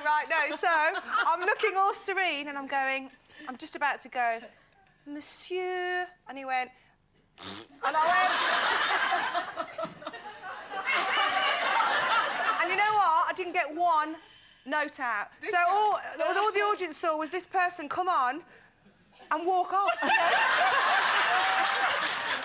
right, no. So I'm looking all serene and I'm just about to go, Monsieur, and he went, and I went, and you know what? I didn't get one note out. So all the audience saw was this person come on and walk off.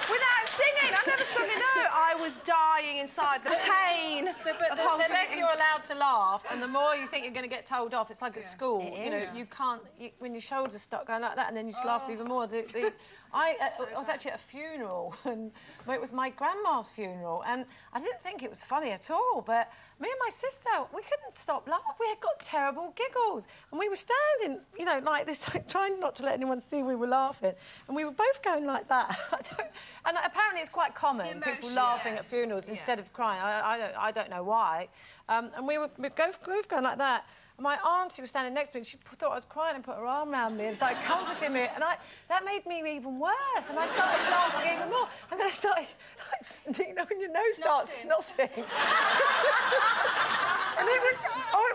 Without singing. I never sung a note. I was dying inside, the pain. But the less you're allowed to laugh and the more you think you're going to get told off, it's like at school. You know, you can't... when your shoulders start going like that and then you just laugh even more. I was actually at a funeral, and it was my grandma's funeral, and I didn't think it was funny at all, but me and my sister, we couldn't stop laughing. We had got terrible giggles, and we were standing, you know, like this, like, trying not to let anyone see we were laughing, and we were both going like that. And apparently it's quite common, people laughing at funerals instead of crying. I don't know why. And we were both going like that. And my auntie was standing next to me, and she thought I was crying and put her arm around me and started comforting me. And that made me even worse. And I started laughing even more. And then I started, like, you know, when your nose starts snotting. And it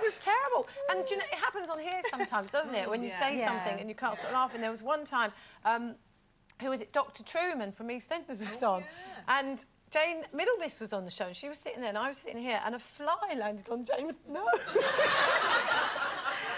was terrible. And you know, it happens on here sometimes, doesn't it? When you say something and you can't stop laughing. There was one time, who was it? Dr. Truman from EastEnders was on, and Jane Middlemiss was on the show, and she was sitting there, and I was sitting here, and a fly landed on Jane's nose.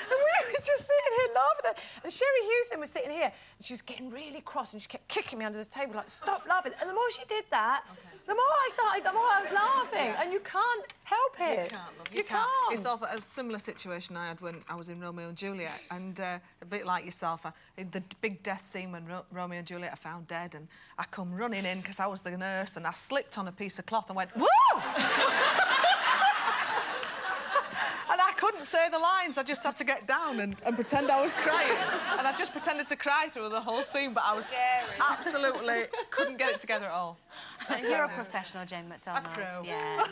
And we were just sitting here laughing at her. And Sherry Houston was sitting here, and she was getting really cross, and she kept kicking me under the table, like, stop laughing. And the more she did that, the more I was laughing, and you can't help it. You can't. It's sort of a similar situation I had when I was in Romeo and Juliet, and a bit like yourself, the big death scene when Romeo and Juliet are found dead, and I come running in because I was the nurse, and I slipped on a piece of cloth and went, woo! And I couldn't say the lines. I just had to get down and pretend I was crying. And I just pretended to cry through the whole scene, but I was absolutely couldn't get it together at all. You're a professional, Jane McDonald. A pro. Yeah.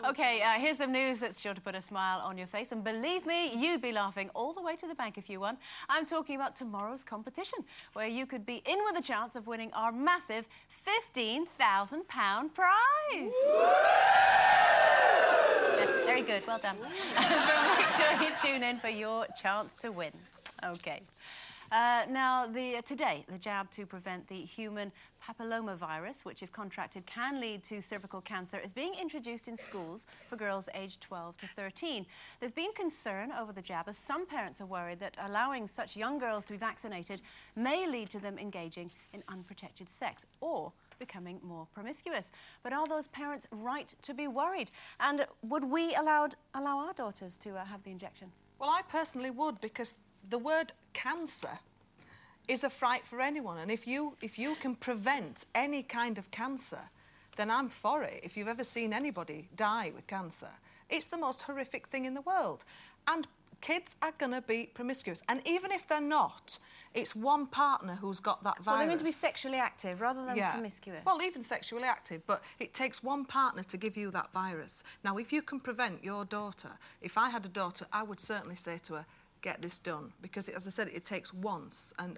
OK, here's some news that's sure to put a smile on your face. And believe me, you'd be laughing all the way to the bank if you won. I'm talking about tomorrow's competition, where you could be in with a chance of winning our massive £15,000 prize. Very good, well done. So make sure you tune in for your chance to win. OK. Now, today, the jab to prevent the human papillomavirus, which if contracted can lead to cervical cancer, is being introduced in schools for girls aged 12 to 13. There's been concern over the jab, as some parents are worried that allowing such young girls to be vaccinated may lead to them engaging in unprotected sex or becoming more promiscuous. But are those parents right to be worried? And would we allow our daughters to have the injection? Well, I personally would, because the word cancer is a fright for anyone, and if you can prevent any kind of cancer, then I'm for it. If you've ever seen anybody die with cancer, it's the most horrific thing in the world. And kids are going to be promiscuous, and even if they're not, it's one partner who's got that virus. Well, they're going to be sexually active rather than promiscuous. Well, even sexually active, but it takes one partner to give you that virus. Now, if you can prevent your daughter, if I had a daughter, I would certainly say to her, get this done, because as I said, it takes once, and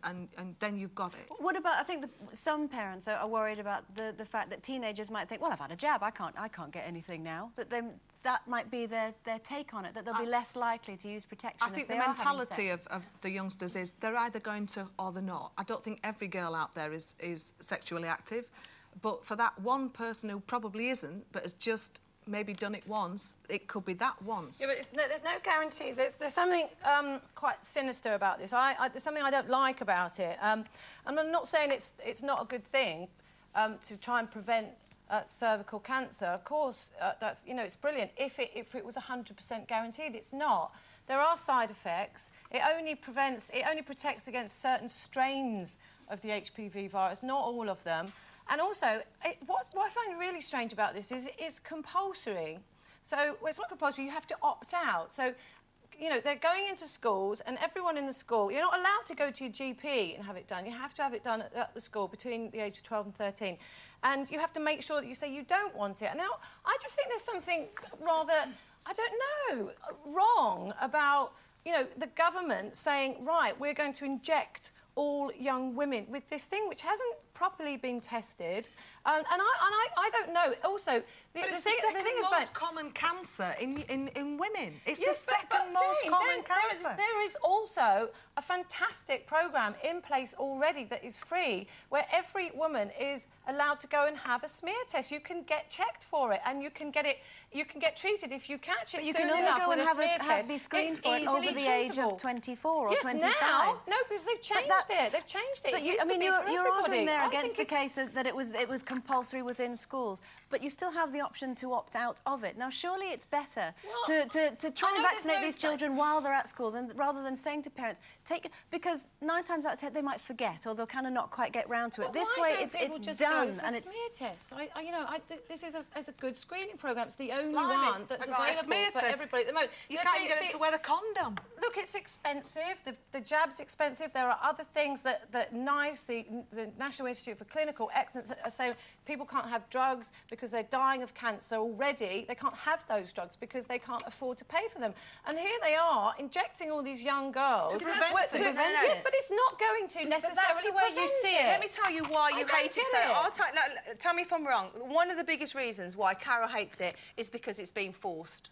then you've got it. What about, I think some parents are worried about the fact that teenagers might think, well, I've had a jab, I can't get anything now. That might be their take on it, that they'll be less likely to use protection. I think the mentality of the youngsters is they're either going to or they're not. I don't think every girl out there is sexually active, but for that one person who probably isn't, but has just maybe done it once, it could be that once. Yeah, but there's no guarantees. There's something quite sinister about this. There's something I don't like about it. And I'm not saying it's not a good thing to try and prevent cervical cancer. Of course, that's, you know, it's brilliant. If it was 100% guaranteed, it's not. There are side effects. It only protects against certain strains of the HPV virus, not all of them. And also, what I find really strange about this is it's compulsory. So, well, it's not compulsory, you have to opt out. So, you know, they're going into schools, and everyone in the school, you're not allowed to go to your GP and have it done. You have to have it done at the school between the age of 12 and 13. And you have to make sure that you say you don't want it. And now, I just think there's something rather, I don't know, wrong about, you know, the government saying, right, we're going to inject all young women with this thing which hasn't properly been tested. And I don't know. Also, the It's thing the is most common cancer in women. It's yes, the second most common cancer. There is also a fantastic programme in place already that is free, where every woman is allowed to go and have a smear test. You can get checked for it, and you can get treated if you catch it. But you soon can only enough go with and a smear test. be screened It's for it over easily the age treatable. of 24 or yes, 25. now, no, because they've changed it. They've changed it. But It used to be for you're everybody. arguing there I against think the case that it was compulsory within schools, but you still have the option to opt out of it. Now, surely it's better to try and vaccinate these children while they're at schools, and rather than saying to parents, because 9 times out of 10 they might forget, or they'll kind of not quite get round to it. This way, it's done, and it's smear tests. This is a good screening programme. It's the only one that's available for everybody at the moment. You can't even get them to wear a condom. Look, it's expensive. The jab's expensive. There are other things that NICE, the National Institute for Clinical Excellence, are saying people can't have drugs because they're dying of cancer already. They can't have those drugs because they can't afford to pay for them. And here they are injecting all these young girls. To prevent it. Yes, but it's not going to necessarily the way you prevent see it. Let me tell you why you hate it. Tell me if I'm wrong. One of the biggest reasons why Carol hates it is because it's being forced.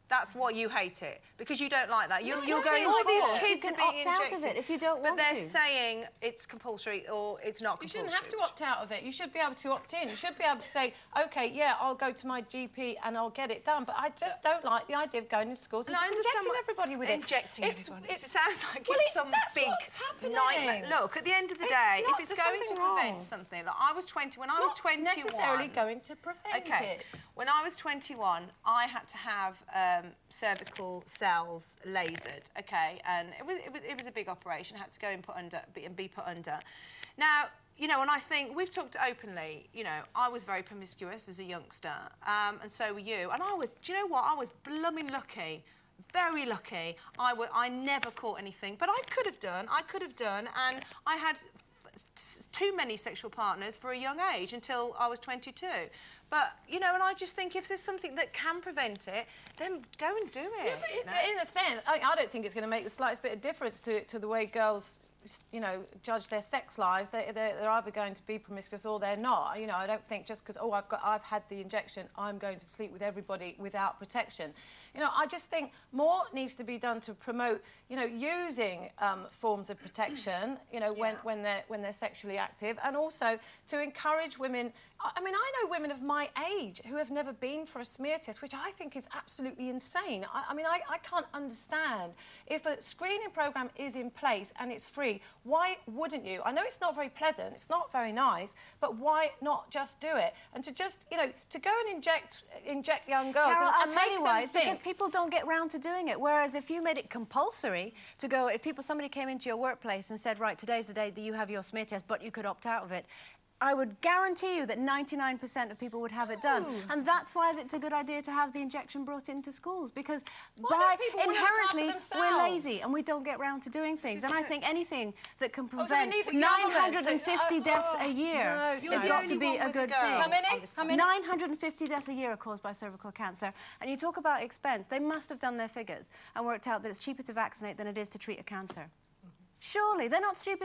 That's why you hate it, because you don't like that. You're going, all these kids are being opt out of it if you don't want to. But to. they're saying it's compulsory or it's not compulsory. You shouldn't have to opt out of it. You should be able to opt in. You should be able to say, OK, yeah, I'll go to my GP and I'll get it done. But I just don't like the idea of going into schools and just injecting everybody with it. Injecting everybody. It sounds like well, it's some big nightmare. Look, at the end of the day, if it's going to prevent something, like I was 20, when I was 21... It's not necessarily going to prevent it. When I was 21, I had to have cervical cells lasered, okay, and it was a big operation. I had to go and be put under. Now, you know, and I think we've talked openly. You know, I was very promiscuous as a youngster, and so were you. And do you know what? I was blooming lucky. Very lucky. I never caught anything, but I could have done, and I had too many sexual partners for a young age until I was 22. But, you know, and I just think if there's something that can prevent it, then go and do it. Yeah, but in a sense, I don't think it's going to make the slightest bit of difference to the way girls, you know, judge their sex lives. They're either going to be promiscuous or they're not. You know, I don't think just because, I've had the injection, I'm going to sleep with everybody without protection. You know, I just think more needs to be done to promote, you know, using forms of protection, you know, when they're sexually active, and also to encourage women. I mean, I know women of my age who have never been for a smear test, which I think is absolutely insane. I mean, I can't understand. If a screening programme is in place and it's free, why wouldn't you? I know it's not very pleasant, it's not very nice, but why not just do it? And to just, you know, to go and inject young girls Carol, and make them think... because people don't get round to doing it. Whereas if you made it compulsory to go, if somebody came into your workplace and said, right, today's the day that you have your smear test, but you could opt out of it, I would guarantee you that 99% of people would have it done. And that's why it's a good idea to have the injection brought into schools, because inherently we're lazy and we don't get round to doing things. And I think anything that can prevent 950 deaths a year has got to be a good thing. How many? 950 deaths a year are caused by cervical cancer. And you talk about expense. They must have done their figures and worked out that it's cheaper to vaccinate than it is to treat a cancer. Surely, they're not stupid